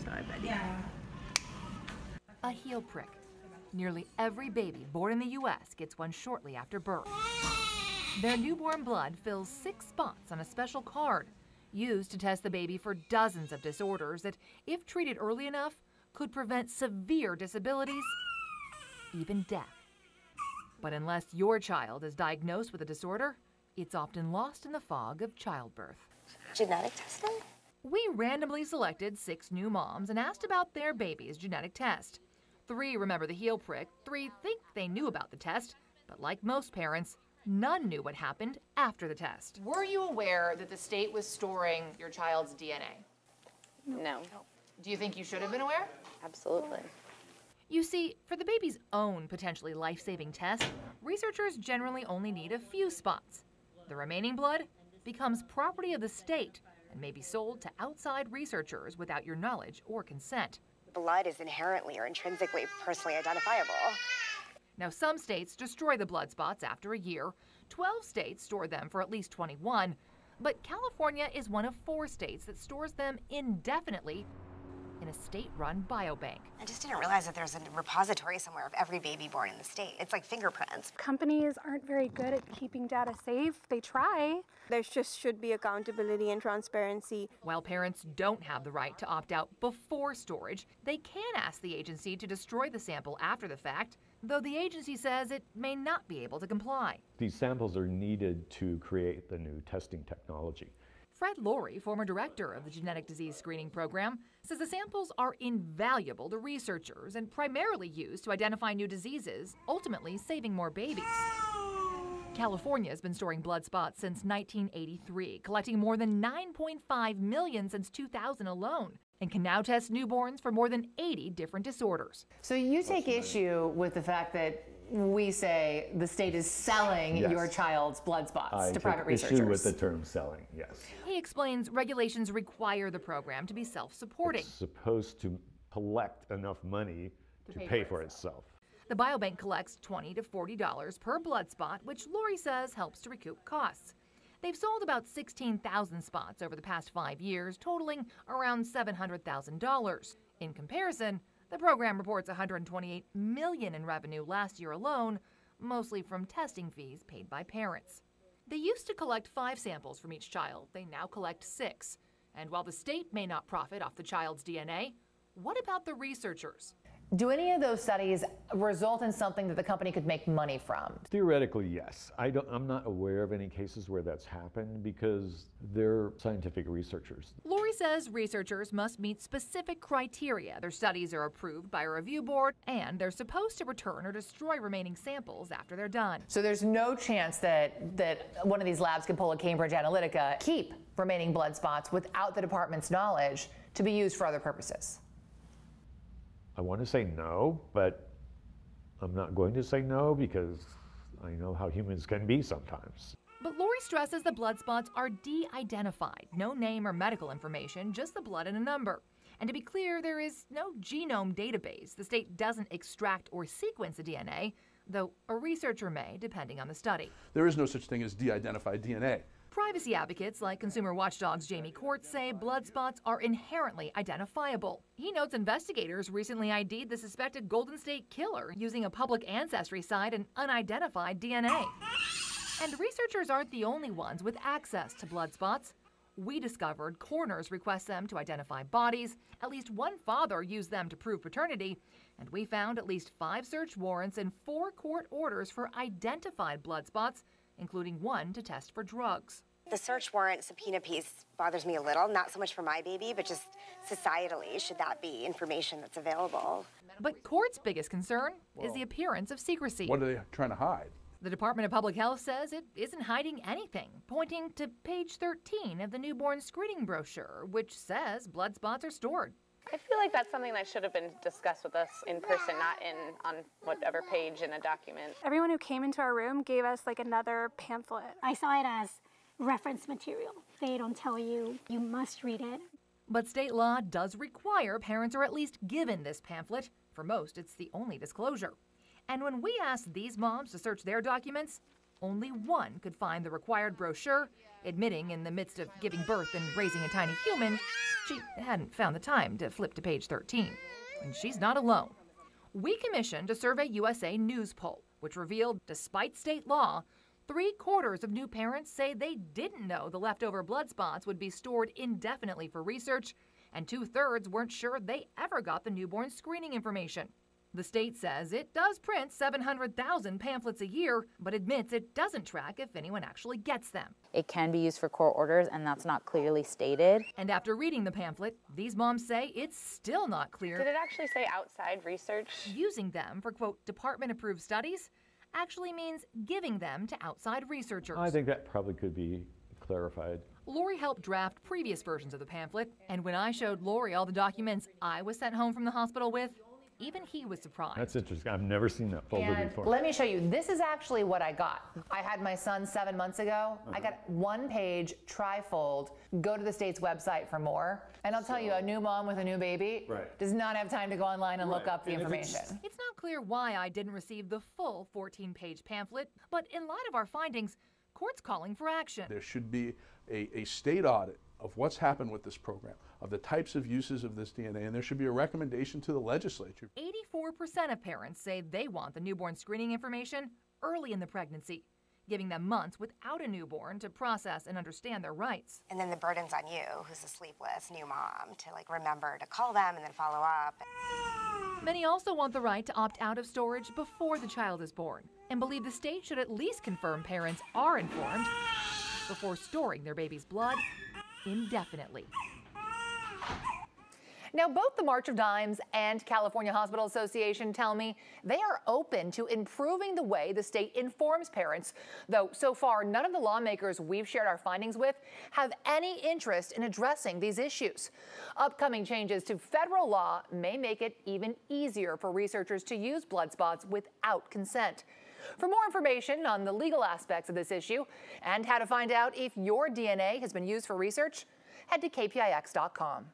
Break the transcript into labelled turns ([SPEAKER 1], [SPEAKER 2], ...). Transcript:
[SPEAKER 1] Sorry, buddy.
[SPEAKER 2] A heel prick. Nearly every baby born in the U.S. gets one shortly after birth. Their newborn blood fills 6 spots on a special card used to test the baby for dozens of disorders that, if treated early enough, could prevent severe disabilities, even death. But unless your child is diagnosed with a disorder, it's often lost in the fog of childbirth.
[SPEAKER 3] Genetic testing?
[SPEAKER 2] We randomly selected 6 new moms and asked about their baby's genetic test. 3 remember the heel prick, 3 think they knew about the test, but like most parents, none knew what happened after the test. Were you aware that the state was storing your child's DNA?
[SPEAKER 3] No.
[SPEAKER 2] Do you think you should have been aware?
[SPEAKER 3] Absolutely.
[SPEAKER 2] You see, for the baby's own potentially life-saving test, researchers generally only need a few spots. The remaining blood becomes property of the state and may be sold to outside researchers without your knowledge or consent.
[SPEAKER 3] Blood is inherently or intrinsically personally identifiable.
[SPEAKER 2] Now, some states destroy the blood spots after a year. 12 states store them for at least 21. But California is one of 4 states that stores them indefinitely in a state-run biobank.
[SPEAKER 3] I just didn't realize that there's a repository somewhere of every baby born in the state. It's like fingerprints.
[SPEAKER 4] Companies aren't very good at keeping data safe. They try.
[SPEAKER 5] There just should be accountability and transparency.
[SPEAKER 2] While parents don't have the right to opt out before storage, they can ask the agency to destroy the sample after the fact, though the agency says it may not be able to comply.
[SPEAKER 6] These samples are needed to create the new testing technology.
[SPEAKER 2] Fred Laurie, former director of the Genetic Disease Screening Program, says the samples are invaluable to researchers and primarily used to identify new diseases, ultimately saving more babies. California has been storing blood spots since 1983, collecting more than 9.5 million since 2000 alone, and can now test newborns for more than 80 different disorders.
[SPEAKER 7] So you take issue with the fact that we say the state is selling
[SPEAKER 6] Yes.
[SPEAKER 7] your child's blood spots to private
[SPEAKER 6] I take
[SPEAKER 7] researchers.
[SPEAKER 6] issue with the term selling, yes.
[SPEAKER 2] He explains regulations require the program to be self-supporting.
[SPEAKER 6] It's supposed to collect enough money to pay for itself.
[SPEAKER 2] The biobank collects $20 to $40 per blood spot, which Laurie says helps to recoup costs. They've sold about 16,000 spots over the past 5 years, totaling around $700,000. In comparison, the program reports $128 million in revenue last year alone, mostly from testing fees paid by parents. They used to collect 5 samples from each child. They now collect 6. And while the state may not profit off the child's DNA, what about the researchers?
[SPEAKER 7] Do any of those studies result in something that the company could make money from?
[SPEAKER 6] Theoretically, yes. I'm not aware of any cases where that's happened because they're scientific researchers.
[SPEAKER 2] Laurie says researchers must meet specific criteria. Their studies are approved by a review board, and they're supposed to return or destroy remaining samples after they're done.
[SPEAKER 7] So there's no chance that one of these labs can pull a Cambridge Analytica, keep remaining blood spots without the department's knowledge to be used for other purposes.
[SPEAKER 6] I want to say no, but I'm not going to say no because I know how humans can be sometimes.
[SPEAKER 2] But Laurie stresses the blood spots are de-identified. No name or medical information, just the blood and a number. And to be clear, there is no genome database. The state doesn't extract or sequence the DNA, though a researcher may, depending on the study.
[SPEAKER 8] There is no such thing as de-identified DNA.
[SPEAKER 2] Privacy advocates like consumer watchdog's Jamie Court say blood spots are inherently identifiable. He notes investigators recently ID'd the suspected Golden State Killer using a public ancestry site and unidentified DNA. And researchers aren't the only ones with access to blood spots. We discovered coroners request them to identify bodies, at least one father used them to prove paternity, and we found at least 5 search warrants and 4 court orders for identified blood spots, including one to test for drugs.
[SPEAKER 3] The search warrant subpoena piece bothers me a little, not so much for my baby, but just societally, should that be information that's available?
[SPEAKER 2] But court's biggest concern is the appearance of secrecy.
[SPEAKER 8] What are they trying to hide?
[SPEAKER 2] The Department of Public Health says it isn't hiding anything, pointing to page 13 of the newborn screening brochure, which says blood spots are stored.
[SPEAKER 9] I feel like that's something that should have been discussed with us in person, not on whatever page in a document.
[SPEAKER 4] Everyone who came into our room gave us like another pamphlet.
[SPEAKER 10] I saw it as reference material. They don't tell you, you must read it.
[SPEAKER 2] But state law does require parents are at least given this pamphlet. For most, it's the only disclosure. And when we asked these moms to search their documents, only one could find the required brochure, admitting in the midst of giving birth and raising a tiny human, she hadn't found the time to flip to page 13. And she's not alone. We commissioned a Survey USA News poll, which revealed, despite state law, 3/4 of new parents say they didn't know the leftover blood spots would be stored indefinitely for research, and 2/3 weren't sure they ever got the newborn screening information. The state says it does print 700,000 pamphlets a year, but admits it doesn't track if anyone actually gets them.
[SPEAKER 1] It can be used for court orders, and that's not clearly stated.
[SPEAKER 2] And after reading the pamphlet, these moms say it's still not clear.
[SPEAKER 9] Did it actually say outside research?
[SPEAKER 2] Using them for, quote, department-approved studies actually means giving them to outside researchers.
[SPEAKER 6] I think that probably could be clarified.
[SPEAKER 2] Lori helped draft previous versions of the pamphlet, and when I showed Lori all the documents I was sent home from the hospital with, even he was surprised.
[SPEAKER 6] That's interesting. I've never seen that folder
[SPEAKER 7] And
[SPEAKER 6] before.
[SPEAKER 7] let me show you. This is actually what I got. I had my son 7 months ago. I got 1-page trifold. Go to the state's website for more. And I'll tell you, a new mom with a new baby does not have time to go online and look up the information.
[SPEAKER 2] It's not clear why I didn't receive the full 14-page pamphlet, but in light of our findings, court's calling for action.
[SPEAKER 8] There should be a state audit of what's happened with this program, of the types of uses of this DNA, and there should be a recommendation to the legislature.
[SPEAKER 2] 84% of parents say they want the newborn screening information early in the pregnancy, giving them months without a newborn to process and understand their rights.
[SPEAKER 3] And then the burden's on you, who's a sleepless new mom, to remember to call them and then follow up.
[SPEAKER 2] Many also want the right to opt out of storage before the child is born and believe the state should at least confirm parents are informed before storing their baby's blood indefinitely.
[SPEAKER 7] Now, both the March of Dimes and California Hospital Association tell me they are open to improving the way the state informs parents, though so far none of the lawmakers we've shared our findings with have any interest in addressing these issues. Upcoming changes to federal law may make it even easier for researchers to use blood spots without consent. For more information on the legal aspects of this issue and how to find out if your DNA has been used for research, head to kpix.com.